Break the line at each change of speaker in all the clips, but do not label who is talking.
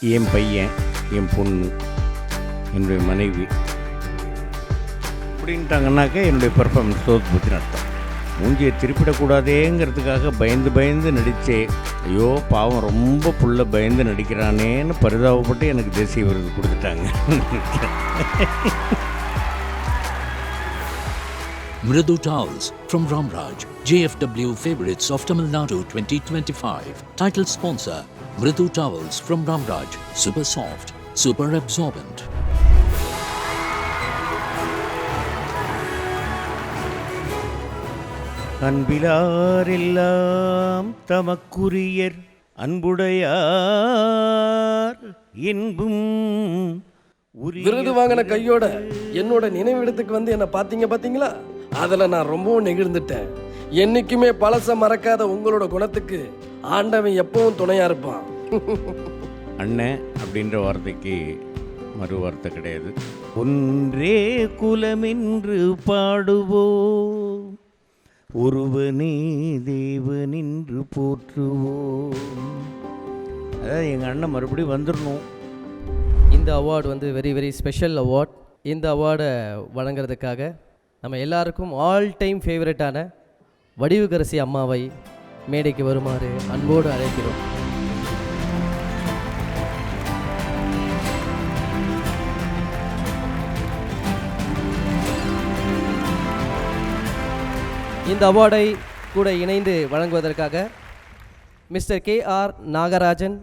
என் பையன், என் பொண்ணு, என்னுடைய மனைவி அப்படின்ட்டாங்கன்னாக்கா என்னுடைய பெர்ஃபார்மன்ஸ் தோற்று போச்சுன்னு அர்த்தம். மூஞ்சியை திருப்பிடக்கூடாதேங்கிறதுக்காக பயந்து பயந்து நடித்தே, ஐயோ பாவம் ரொம்ப புள்ள பயந்து நடிக்கிறானேன்னு பரிதாபப்பட்டு எனக்கு தேசிய விருது கொடுத்துட்டாங்க.
Mridu Towels from Ramraj, JFW Favorites of Tamil Nadu 2025. Title sponsor, Mridu Towels from Ramraj, super soft, super absorbent.
அன்பிலாரெல்லாம் தமக்குரியர் அன்புடையார் என்பும்
விருது வாங்கின கையோட என்னோட நினைவிடத்துக்கு வந்து என்ன பாத்தீங்களா? அதுல நான் ரொம்பவும் நெகிழ்ந்துட்டேன். என்னைக்குமே பழச மறக்காத உங்களோட குணத்துக்கு ஆண்டவன் எப்பவும் துணையா இருப்பான்.
அண்ணன் அப்படின்ற வார்த்தைக்கு மறு வார்த்தை கிடையாது. ஒன்றே குலமென்று பாடுவோம், ஒருவனே தேவனின்று போற்றுவோம். அதாவது எங்கள் அண்ணன் மறுபடியும் வந்துடணும்.
இந்த அவார்டு வந்து வெரி வெரி ஸ்பெஷல் அவார்ட். இந்த அவார்டை வழங்குறதுக்காக நம்ம எல்லாருக்கும் ஆல் டைம் ஃபேவரட்டான வடிவுக்கரசி அம்மாவை மேடைக்கு வருமாறு அன்போடு அழைக்கிறோம். இந்த அவார்டை கூட இணைந்து வழங்குவதற்காக mister KR Nagarajan,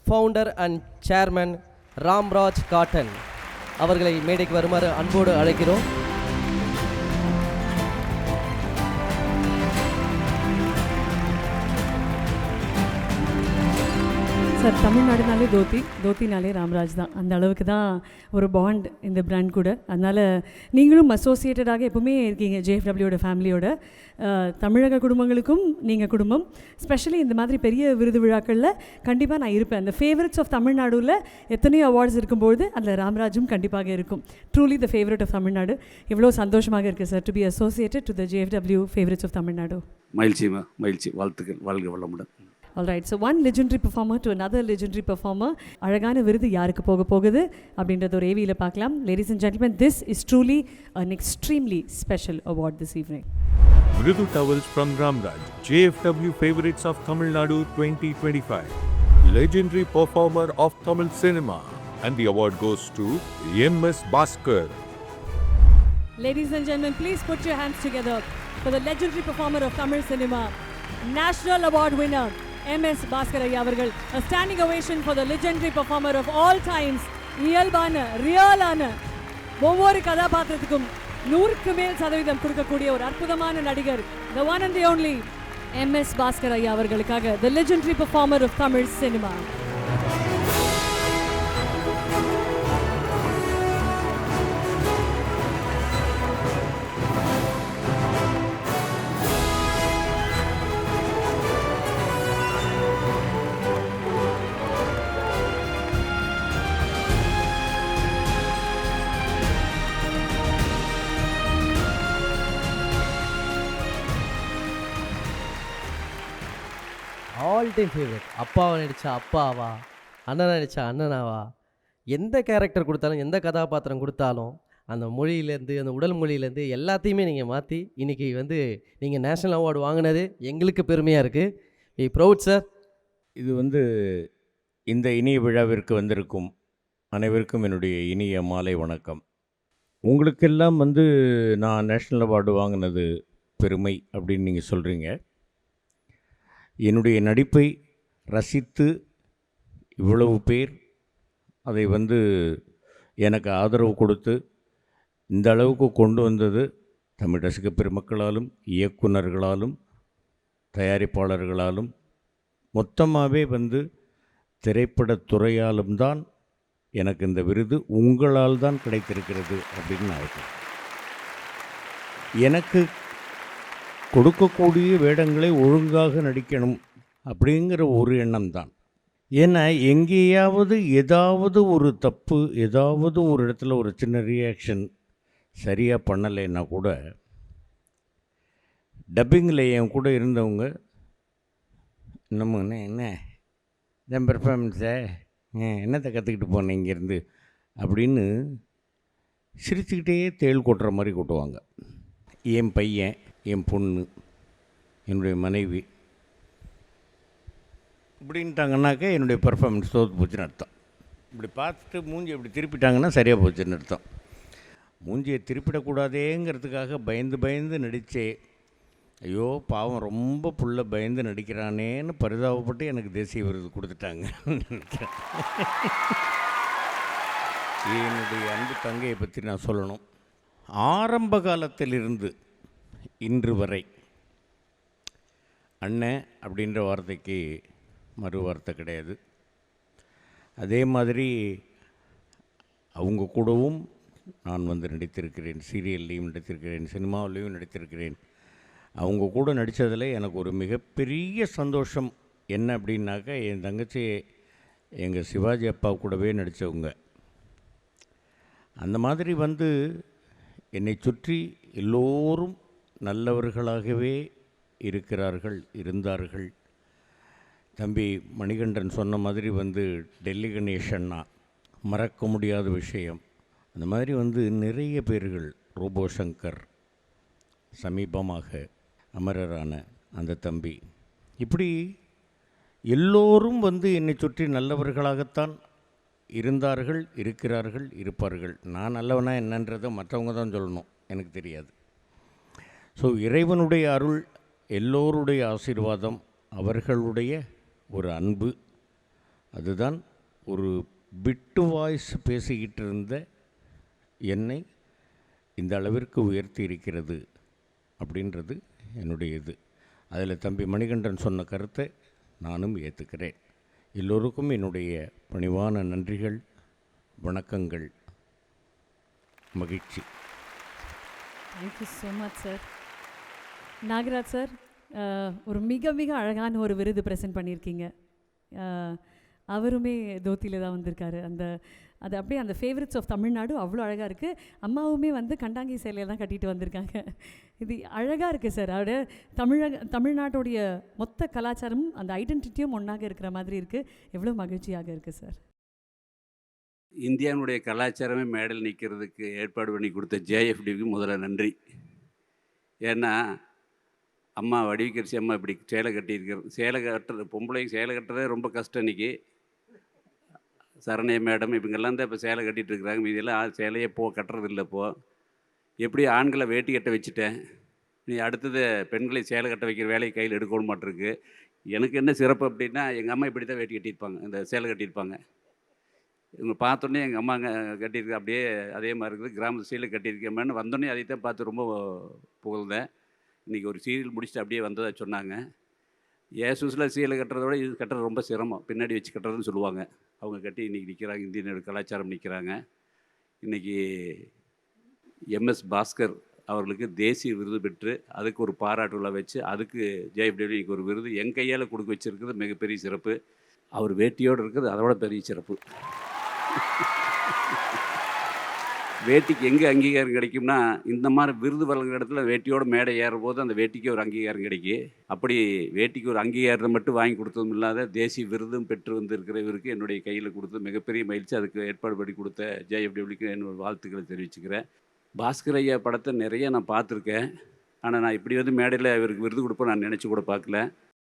founder and chairman Ramraj cotton அவர்களை மேடைக்கு வருமாறு அன்போடு அழைக்கிறோம்.
சார், தமிழ்நாடுனாலே தோத்தினாலே ராம்ராஜ் தான். அந்த அளவுக்கு தான் ஒரு பாண்ட் இந்த பிராண்ட் கூட. அதனால் நீங்களும் அசோசியேட்டடாக எப்பவுமே இருக்கீங்க JFWயோட ஃபேமிலியோட. தமிழக குடும்பங்களுக்கும் நீங்கள் குடும்பம். ஸ்பெஷலி இந்த மாதிரி பெரிய விருது விழாக்களில் கண்டிப்பாக நான் இருப்பேன். அந்த ஃபேவரட்ஸ் ஆஃப் தமிழ்நாடுல எத்தனையோ அவார்ட்ஸ் இருக்கும்போது அதில் ராம்ராஜும் கண்டிப்பாக இருக்கும். Truly the favourite of Tamil Nadu. எவ்வளோ சந்தோஷமாக இருக்குது sir to be associated to the JFW favourites of Tamil Nadu.
மகிழ்ச்சி, வாழ்த்துக்கள், வாழ்க வளமுடன்.
All right, so one legendary performer to another legendary performer. அழகான விருது யாருக்கு போகுது அப்படின்றது ஒரு ஏவியில் பார்க்கலாம். Ladies and gentlemen, this is truly an extremely special award this evening.
Mridu Towels from Ramraj, JFW Favorites of Tamil Nadu 2025. Legendary performer of Tamil cinema. And the award goes to MS Bhaskar.
Ladies and gentlemen, please put your hands together for the legendary performer of Tamil cinema, national award winner MS Bhaskar ஐயா அவர்கள். A standing ovation for the legendary performer of all times. இயல்பான ரியலான ஒவ்வொரு கதாபாத்திரத்துக்கும் 100க்கு மேல் சதவீதம் கொடுக்கக்கூடிய ஒரு அற்புதமான நடிகர், the one and the only MS Bhaskar ஐயா அவர்களுக்காக the legendary performer of Tamil cinema.
All time favourite. அப்பாவை நடித்தா அப்பாவா, அண்ணனை நடித்தா அண்ணனாவா, எந்த கேரக்டர் கொடுத்தாலும் எந்த கதாபாத்திரம் கொடுத்தாலும் அந்த மொழியிலேருந்து அந்த உடல் மொழியிலேருந்து எல்லாத்தையுமே நீங்கள் மாற்றி இன்றைக்கி வந்து நீங்கள் நேஷ்னல் அவார்டு வாங்கினது எங்களுக்கு பெருமையாக இருக்குது. We proud sir.
இது வந்து இந்த இனிய விழாவிற்கு வந்திருக்கும் அனைவருக்கும் என்னுடைய இனிய மாலை வணக்கம். உங்களுக்கெல்லாம் வந்து நான் நேஷ்னல் அவார்டு வாங்கினது பெருமை அப்படின்னு நீங்கள் சொல்கிறீங்க. என்னுடைய நடிப்பை ரசித்து இவ்வளவு பேர் அதை வந்து எனக்கு ஆதரவு கொடுத்து இந்த அளவுக்கு கொண்டு வந்தது தமிழ் ரசிக பெருமக்களாலும் இயக்குனர்களாலும் தயாரிப்பாளர்களாலும் மொத்தமாகவே வந்து திரைப்படத்துறையாலும் தான் எனக்கு இந்த விருது உங்களால் தான் கிடைத்திருக்கிறது அப்படின்னு நான் இருக்கேன். எனக்கு கொடுக்கக்கூடிய வேடங்களை ஒழுங்காக நடிக்கணும் அப்படிங்கிற ஒரு எண்ணம் தான். ஏன்னா எங்கேயாவது ஏதாவது ஒரு தப்பு, ஏதாவது ஒரு இடத்துல ஒரு சின்ன ரியாக்ஷன் சரியாக பண்ணலைன்னா கூட டப்பிங்கில் என் கூட இருந்தவங்க இன்னமும் என்ன இந்த பெர்ஃபார்மன்ஸை என்னத்தை கற்றுக்கிட்டு போனேன் இங்கேருந்து அப்படின்னு சிரிச்சுக்கிட்டே தேள் கொட்டுற மாதிரி கொட்டுவாங்க. என் பையன், என் பொண்ணு, என்னுடைய மனைவி இப்படின்ட்டாங்கன்னாக்கா என்னுடைய பெர்ஃபார்மன்ஸ் தோற்று போச்சுன்னு அர்த்தம். இப்படி பார்த்துட்டு மூஞ்சி இப்படி திருப்பிட்டாங்கன்னா சரியாக போச்சுன்னு அர்த்தம். மூஞ்சியை திருப்பிடக்கூடாதேங்கிறதுக்காக பயந்து பயந்து நடித்தே, ஐயோ பாவம் ரொம்ப புள்ள பயந்து நடிக்கிறானேன்னு பரிதாபப்பட்டு எனக்கு தேசிய விருது கொடுத்துட்டாங்கன்னு நினைக்கிறேன். என்னுடைய அன்பு தங்கையை பற்றி நான் சொல்லணும். ஆரம்ப காலத்திலிருந்து இன்று வரை அண்ணன் அப்படின்ற வார்த்தைக்கு மறு வார்த்தை கிடையாது. அதே மாதிரி அவங்க கூடவும் நான் நடித்திருக்கிறேன். சீரியல்லையும் நடித்திருக்கிறேன், சினிமாவிலையும் நடித்திருக்கிறேன். அவங்க கூட நடித்ததில் எனக்கு ஒரு மிகப்பெரிய சந்தோஷம் என்ன அப்படின்னாக்கா, என் தங்கச்சி எங்கள் சிவாஜி அப்பா கூடவே நடித்தவங்க. அந்த மாதிரி என்னை சுற்றி எல்லோரும் நல்லவர்களாகவே இருந்தார்கள். தம்பி மணிகண்டன் சொன்ன மாதிரி டெல்லி கணேசன்னா மறக்க முடியாத விஷயம். அந்த மாதிரி நிறைய பேர்கள், ரோபோ சங்கர், சமீபமாக அமரரான அந்த தம்பி, இப்படி எல்லோரும் என்னை சுற்றி நல்லவர்களாகத்தான் இருந்தார்கள், இருக்கிறார்கள், இருப்பார்கள். நான் நல்லவனா என்னன்றதை மற்றவங்க தான் சொல்லணும், எனக்கு தெரியாது. ஸோ இறைவனுடைய அருள், எல்லோருடைய ஆசீர்வாதம், அவர்களுடைய ஒரு அன்பு, அதுதான் ஒரு பிட்டு வாய்ஸ் பேசிக்கிட்டு இருந்த என்னை இந்த அளவிற்கு உயர்த்தி இருக்கிறது அப்படின்றது என்னுடைய இது. அதில் தம்பி மணிகண்டன் சொன்ன கருத்தை நானும் ஏற்றுக்கிறேன். எல்லோருக்கும் என்னுடைய பணிவான நன்றிகள், வணக்கங்கள், மகிழ்ச்சி.
Thank you so much sir. Nagaraj sir, ஒரு மிக மிக அழகான ஒரு விருது ப்ரெசென்ட் பண்ணியிருக்கீங்க. அவருமே தோத்தியில் தான் வந்திருக்காரு. அது அப்படியே அந்த ஃபேவரட்ஸ் ஆஃப் தமிழ்நாடு அவ்வளோ அழகாக இருக்குது. அம்மாவுமே கண்டாங்கி சேலையில் தான் கட்டிட்டு வந்திருக்காங்க. இது அழகாக இருக்குது சார். தமிழ்நாட்டுடைய மொத்த கலாச்சாரமும் அந்த ஐடென்டிட்டியும் ஒன்றாக இருக்கிற மாதிரி இருக்குது. எவ்வளோ மகிழ்ச்சியாக இருக்குது சார்.
இந்தியாவுடைய கலாச்சாரமே மேடையில் நிற்கிறதுக்கு ஏற்பாடு பண்ணி கொடுத்த ஜேஎஃப்டிக்கு முதல்ல நன்றி. ஏன்னா அம்மா வடிவக்கரிசி அம்மா இப்படி சேலை கட்டியிருக்கிறது, சேலை கட்டுறது, பொம்பளைக்கு சேலை கட்டுறதே ரொம்ப கஷ்டம். இன்றைக்கி சரண்யா மேடம் இவங்கெல்லாம் தான் இப்போ சேலை கட்டிகிட்டு இருக்கிறாங்க. மீதியெல்லாம் சேலையே கட்டுறது இல்லை. எப்படி ஆண்களை வேட்டி கட்ட வச்சுட்டேன், நீ அடுத்தது பெண்களை சேலை கட்ட வைக்கிற வேலையை கையில் எடுக்கணும் மாட்டிருக்கு. எனக்கு என்ன சிறப்பு அப்படின்னா, எங்கள் அம்மா இப்படி தான் வேட்டி கட்டியிருப்பாங்க, இந்த சேலை கட்டியிருப்பாங்க. இவங்க பார்த்தோன்னே எங்கள் அம்மாங்க கட்டியிருக்க அப்படியே அதே மாதிரி இருக்குது, கிராமத்து சீலை கட்டியிருக்கேன்னு வந்தோடனே அதை தான் பார்த்து ரொம்ப புகழ்ந்தேன். இன்றைக்கி ஒரு சீரியல் முடிச்சுட்டு அப்படியே வந்ததாக சொன்னாங்க. ஏசூஸில் சீலை கட்டுறத விட இது கட்டுறது ரொம்ப சிரமம், பின்னாடி வச்சு கட்டுறதுன்னு சொல்லுவாங்க. அவங்க கட்டி இன்றைக்கி நிற்கிறாங்க, இந்தியனோட கலாச்சாரம் நிற்கிறாங்க. இன்றைக்கி எம்எஸ் பாஸ்கர் அவர்களுக்கு தேசிய விருது பெற்று அதுக்கு ஒரு பாராட்டு விழா வச்சு அதுக்கு ஜேஎஃப்டபிள்யூக்கு ஒரு விருது என் கையால் கொடுக்க வச்சுருக்கிறது மிகப்பெரிய சிறப்பு. அவர் வேட்டியோடு இருக்கிறது அதோட பெரிய சிறப்பு. வேட்டிக்கு எங்கே அங்கீகாரம் கிடைக்கும்னா, இந்த மாதிரி விருது வழங்குற இடத்துல வேட்டியோட மேடை ஏறும்போது அந்த வேட்டிக்கு ஒரு அங்கீகாரம் கிடைக்கும். அப்படி வேட்டிக்கு ஒரு அங்கீகாரத்தை மட்டும் வாங்கி கொடுத்ததும் இல்லாத தேசிய விருதும் பெற்று வந்திருக்கிற இவருக்கு என்னுடைய கையில் கொடுத்து மிகப்பெரிய மகிழ்ச்சி. அதுக்கு ஏற்பாடு பண்ணி கொடுத்த ஜேஎஃப்டபிள்யூக்கு என்னோட வாழ்த்துக்களை தெரிவிச்சுக்கிறேன். பாஸ்கர் ஐயா படத்தை நிறைய நான் பார்த்துருக்கேன். ஆனால் நான் இப்படி மேடையில் இவருக்கு விருது கொடுப்பேன் நான் நினச்சி கூட பார்க்கல.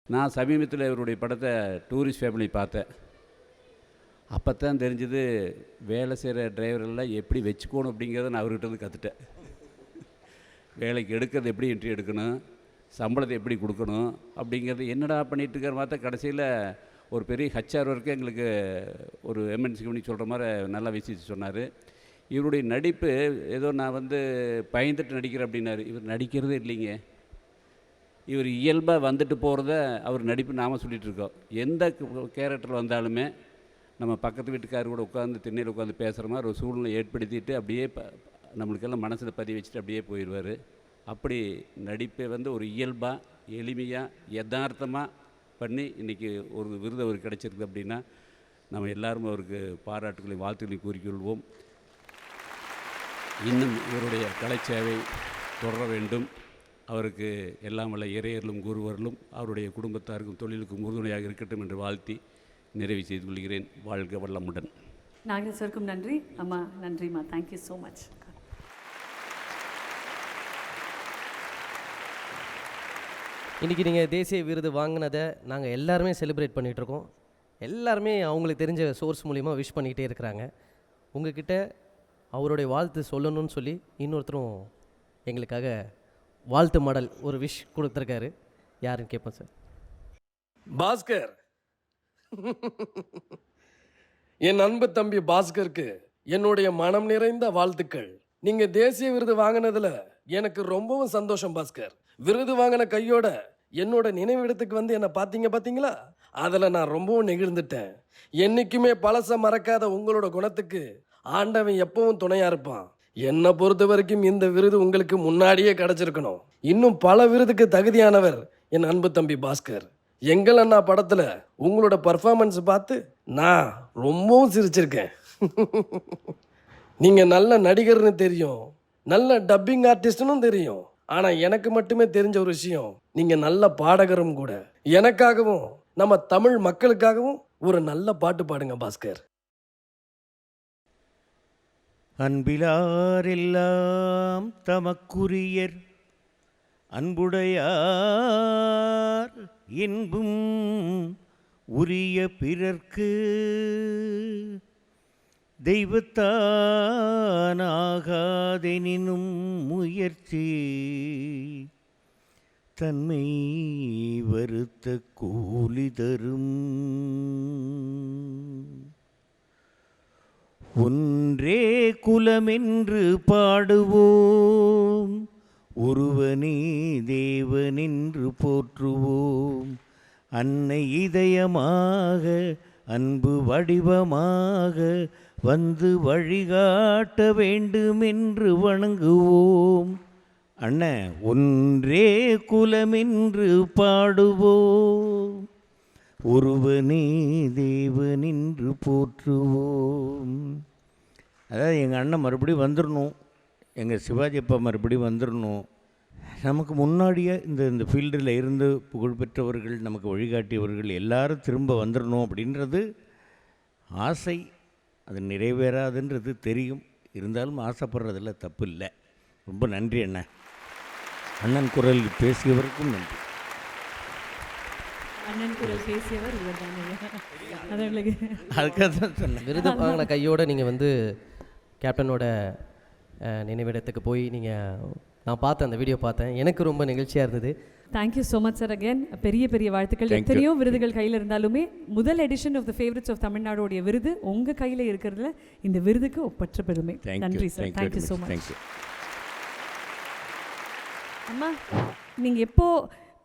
நான் சமீபத்தில் இவருடைய படத்தை டூரிஸ்ட் ஃபேமிலி பார்த்தேன். அப்போ தான் தெரிஞ்சது வேலை செய்கிற டிரைவரெல்லாம் எப்படி வச்சுக்கணும் அப்படிங்கிறத நான் அவர்கிட்ட கற்றுட்டேன். வேலைக்கு எடுக்கிறது எப்படி என்ட்ரி எடுக்கணும், சம்பளத்தை எப்படி கொடுக்கணும் அப்படிங்கிறது என்னடா பண்ணிகிட்ருக்கிற பார்த்தா கடைசியில் ஒரு பெரிய ஹச்ஆர் வரைக்கும் எங்களுக்கு ஒரு எம்என்சி கம்பெனி சொல்கிற மாதிரி நல்லா விசிச்சு சொன்னார். இவருடைய நடிப்பு ஏதோ நான் பயந்துட்டு நடிக்கிறேன் அப்படின்னாரு. இவர் நடிக்கிறதே இல்லைங்க, இவர் இயல்பாக வந்துட்டு போகிறத அவர் நடிப்பு நாம் சொல்லிகிட்ருக்கோம். எந்த கேரக்டர் வந்தாலுமே நம்ம பக்கத்து வீட்டுக்காரர் கூட உட்காந்து திண்ணையில் உட்காந்து பேசுகிற மாதிரி ஒரு சூழ்நிலை ஏற்படுத்திட்டு அப்படியே நம்மளுக்கெல்லாம் மனசில் பதிவு வச்சுட்டு அப்படியே போயிடுவார். அப்படி நடிப்பை ஒரு இயல்பாக எளிமையாக யதார்த்தமாக பண்ணி இன்றைக்கி ஒரு விருது அவருக்கு கிடச்சிருக்கு அப்படின்னா நம்ம எல்லாரும் அவருக்கு பாராட்டுகளையும் வாழ்த்துக்களையும் கூறிக்கொள்வோம். இன்னும் இவருடைய கலைச்சேவை தொடர வேண்டும். அவருக்கு எல்லாம் வல்ல இறையர்களும் குருவர்களும் அவருடைய குடும்பத்தாருக்கும் தொழிலுக்கும் உறுதுணையாக இருக்கட்டும் என்று வாழ்த்தி நிறைவு செய்து கொள்கிறேன். வாழ்க வளமுடன்.
நாகராஜ் சாருக்கும் நன்றி. அம்மா நன்றிம்மா. Thank you so much.
இன்றைக்கி நீங்கள் தேசிய விருது வாங்கினதை நாங்கள் எல்லாருமே செலிப்ரேட் பண்ணிகிட்ருக்கோம். எல்லாருமே அவங்களுக்கு தெரிஞ்ச சோர்ஸ் மூலிமா விஷ் பண்ணிக்கிட்டே இருக்கிறாங்க. உங்ககிட்ட அவருடைய வாழ்த்து சொல்லணும்னு சொல்லி இன்னொருத்தரும் எங்களுக்காக வாழ்த்து மாடல் ஒரு விஷ் கொடுத்துருக்காரு. யாருன்னு கேட்போம் சார்.
பாஸ்கர், என் அன்பு தம்பி பாஸ்கருக்கு என்னுடைய மனம் நிறைந்த வாழ்த்துக்கள். நீங்க தேசிய விருது வாங்கினதுல எனக்கு ரொம்பவும் சந்தோஷம் பாஸ்கர். விருது வாங்கின கையோட என்னோட நினைவிடத்துக்கு வந்து என்னை பார்த்தீங்களா, அதில் நான் ரொம்பவும் நெகிழ்ந்துட்டேன். என்னைக்குமே பழச மறக்காத உங்களோட குணத்துக்கு ஆண்டவன் எப்பவும் துணையா இருப்பான். என்னை பொறுத்த வரைக்கும் இந்த விருது உங்களுக்கு முன்னாடியே கிடைச்சிருக்கணும். இன்னும் பல விருதுக்கு தகுதியானவர் என் அன்பு தம்பி பாஸ்கர். எங்கள் அண்ணா படத்துல உங்களோட பர்ஃபார்மன்ஸ் பார்த்து நான் ரொம்பவும் சிரிச்சிருக்கேன். நீங்க நல்ல நடிகர்னு தெரியும், நல்ல டப்பிங் ஆர்டிஸ்ட்னும் தெரியும். ஆனா எனக்கு மட்டுமே தெரிஞ்ச ஒரு விஷயம், நீங்க நல்ல பாடகரும் கூட. எனக்காகவும் நம்ம தமிழ் மக்களுக்காகவும் ஒரு நல்ல பாட்டு பாடுங்க பாஸ்கர்.
அன்பிலாரெல்லாம் தமக்குரியர் அன்புடையார் என்பும் உரிய பிறர்க்கு தெய்வத்தானாகாதெனினும் முயற்சி தன்மை வருத்த கூலி தரும். ஒன்றே குலமென்று பாடுவோம், ஒருவனே தேவனென்று போற்றுவோம். அன்னை இதயமாக அன்பு வடிவமாக வந்து வழிகாட்ட வேண்டுமென்று வணங்குவோம். அண்ணன் ஒன்றே குலமென்று பாடுவோம், ஒருவனே தேவனென்று போற்றுவோம். அதாவது எங்கள் அண்ணன் மறுபடியும் வந்துடணும், எங்கள் சிவாஜி அப்பா மறுபடியும் வந்துடணும். நமக்கு முன்னாடியே இந்த ஃபீல்டில் இருந்து புகழ்பெற்றவர்கள், நமக்கு வழிகாட்டியவர்கள் எல்லாரும் திரும்ப வந்துடணும் அப்படின்றது ஆசை. அது நிறைவேறாதுன்றது தெரியும். இருந்தாலும் ஆசைப்படுறதில்ல, தப்பு இல்லை. ரொம்ப நன்றி அண்ணன். அண்ணன் குரல் பேசியவருக்கும் நன்றி.
அண்ணன் குரல் பேசியவர் இவர் தானே. அது உங்களுக்கு
அதுக்காக தான் சொன்னேன்.
விருது வாங்கின கையோடு நீங்கள் வந்து கேப்டனோட நினைவிடத்துக்கு போய் நான் பார்த்தேன், அந்த வீடியோ பார்த்தேன். எனக்கு ரொம்ப நிகழ்ச்சியாக இருந்தது.
Thank you so much sir. Again பெரிய பெரிய வாழ்த்துக்கள். எத்தனையோ விருதுகள் கையில் இருந்தாலுமே முதல் edition of the favourites of தமிழ்நாடோடைய விருது உங்கள் கையில் இருக்கிறதுல இந்த விருதுக்கு ஒப்பற்ற பெருமை. நன்றி சார். Thank you so much. அம்மா, நீங்கள் எப்போ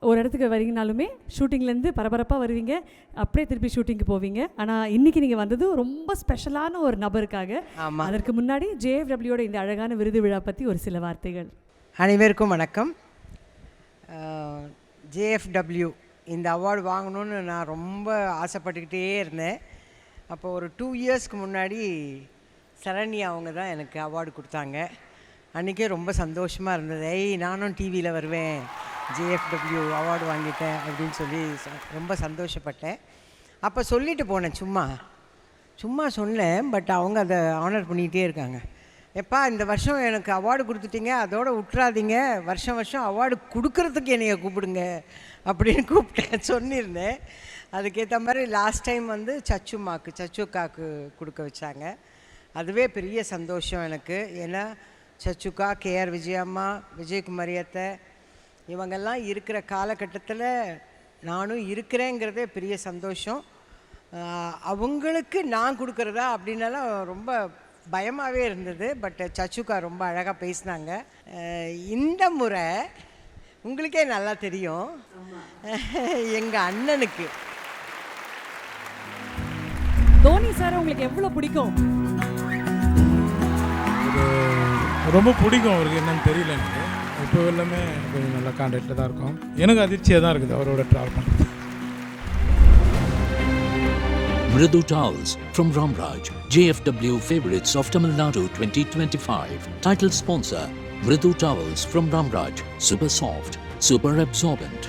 ஒரு இடத்துக்கு வரீங்கனாலுமே ஷூட்டிங்லேருந்து பரபரப்பாக வருவீங்க, அப்படியே திருப்பி ஷூட்டிங்க்கு போவீங்க. ஆனால் இன்றைக்கி நீங்கள் வந்தது ரொம்ப ஸ்பெஷலான ஒரு நபருக்காக. அதற்கு முன்னாடி JFWயோட இந்த அழகான விருது விழா பற்றி ஒரு சில வார்த்தைகள்.
அனைவருக்கும் வணக்கம். JFW இந்த அவார்டு வாங்கணும்னு நான் ரொம்ப ஆசைப்பட்டுக்கிட்டே இருந்தேன். அப்போ ஒரு 2 இயர்ஸ்க்கு முன்னாடி சரண்யா அவங்க தான் எனக்கு அவார்டு கொடுத்தாங்க. அன்றைக்கே ரொம்ப சந்தோஷமாக இருந்தது. நானும் டிவியில் வருவேன், JFW அவார்டு வாங்கிட்டேன் அப்படின்னு சொல்லி ரொம்ப சந்தோஷப்பட்டேன். அப்போ சொல்லிட்டு போனேன், சும்மா சொன்னேன். பட் அவங்க அதை ஆனர் பண்ணிகிட்டே இருக்காங்க. எப்பா இந்த வருஷம் எனக்கு அவார்டு கொடுத்துட்டீங்க, அதோடு விட்டுறாதீங்க, வருஷம் அவார்டு கொடுக்கறதுக்கு என்னைய கூப்பிடுங்க அப்படின்னு கூப்பிட்டேன், சொல்லியிருந்தேன். அதுக்கேற்ற மாதிரி லாஸ்ட் டைம் வந்து சச்சுக்காக்கு கொடுக்க வச்சாங்க. அதுவே பெரிய சந்தோஷம் எனக்கு. ஏன்னா சச்சுக்கா, KR விஜயம்மா, விஜயகுமாரி அத்தை இவங்கெல்லாம் இருக்கிற காலகட்டத்தில் நானும் இருக்கிறேங்கிறதே பெரிய சந்தோஷம். அவங்களுக்கு நான் கொடுக்குறதா அப்படின்னாலும் ரொம்ப பயமாகவே இருந்தது. பட் சச்சுக்கா ரொம்ப அழகாக பேசினாங்க. இந்த முறை உங்களுக்கே நல்லா தெரியும், எங்கள் அண்ணனுக்கு
தோனி சார் உங்களுக்கு எவ்வளோ பிடிக்கும்?
ரொம்ப பிடிக்கும். அவருக்கு என்னன்னு தெரியல, எனக்கு இப்போ எல்லாமே கொஞ்சம் நல்ல கான்டாக்டில் தான் இருக்கும். எனக்கு அதிர்ச்சியாக தான் இருக்குது அவரோட ட்ராவல் பண்ணுறது.
Mridu Towels from Ramraj, JFW Favorites of Tamil Nadu 2025. Title sponsor, Mridu Towels from Ramraj, super soft, super absorbent.